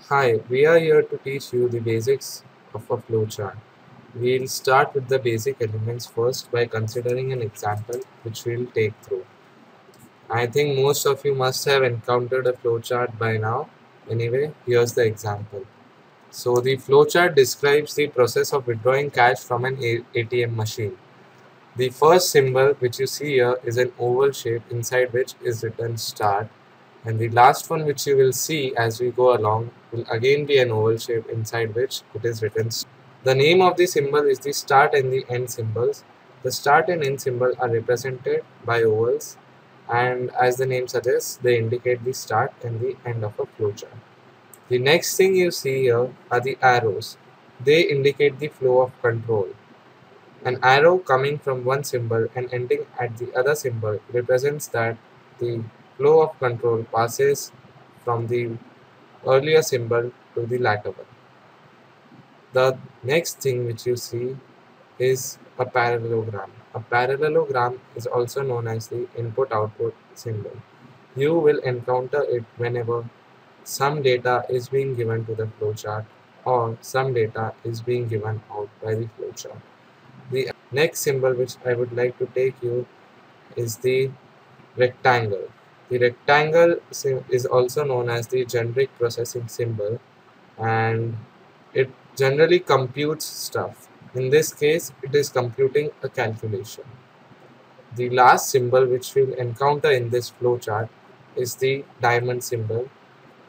Hi, we are here to teach you the basics of a flowchart. We'll start with the basic elements first by considering an example which we'll take through. I think most of you must have encountered a flowchart by now. Anyway, here's the example. So the flowchart describes the process of withdrawing cash from an ATM machine. The first symbol which you see here is an oval shape inside which is written start, and the last one which you will see as we go along will again be an oval shape inside which it is written stop. The name of the symbol is the start and the end symbols. The start and end symbol are represented by ovals, and as the name suggests, they indicate the start and the end of a flowchart. The next thing you see here are the arrows. They indicate the flow of control. An arrow coming from one symbol and ending at the other symbol represents that the flow of control passes from the earlier symbol to the latter one. The next thing which you see is a parallelogram. A parallelogram is also known as the input-output symbol. You will encounter it whenever some data is being given to the flowchart or some data is being given out by the flowchart. The next symbol which I would like to take you is the rectangle. The rectangle is also known as the generic processing symbol, and it generally computes stuff. In this case, it is computing a calculation. The last symbol which we'll encounter in this flowchart is the diamond symbol,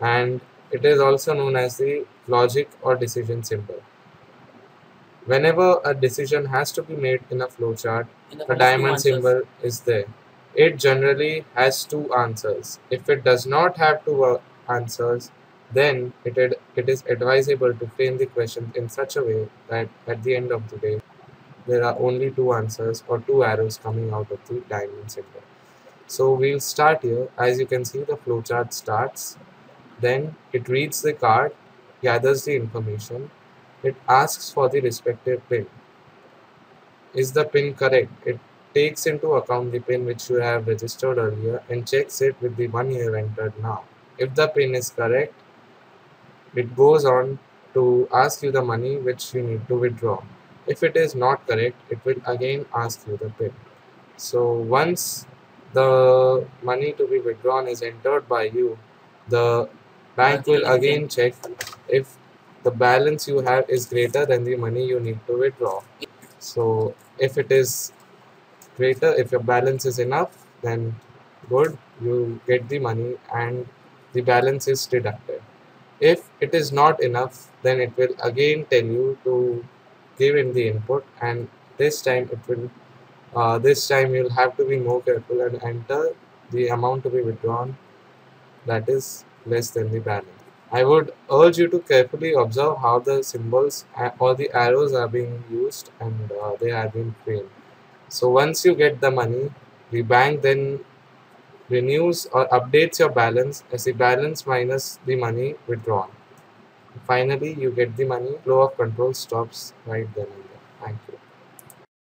and it is also known as the logic or decision symbol. Whenever a decision has to be made in a flowchart, a diamond symbol is there. It generally has two answers. If it does not have two answers, then it is advisable to frame the question in such a way that at the end of the day, there are only two answers or two arrows coming out of the diamond symbol. So we'll start here. As you can see, the flowchart starts. Then it reads the card, gathers the information. It asks for the respective pin. Is the pin correct? It takes into account the pin which you have registered earlier and checks it with the one you have entered now. If the pin is correct, it goes on to ask you the money which you need to withdraw. If it is not correct, it will again ask you the pin. So once the money to be withdrawn is entered by you, the bank will again check if the balance you have is greater than the money you need to withdraw. So if it is greater, if your balance is enough, then good, you get the money and the balance is deducted. If it is not enough, then it will again tell you to give in the input, and this time you'll have to be more careful and enter the amount to be withdrawn that is less than the balance. I would urge you to carefully observe how the symbols or the arrows are being used and they are being framed. So once you get the money, the bank then renews or updates your balance as the balance minus the money withdrawn. Finally, you get the money, flow of control stops right then and there. Thank you.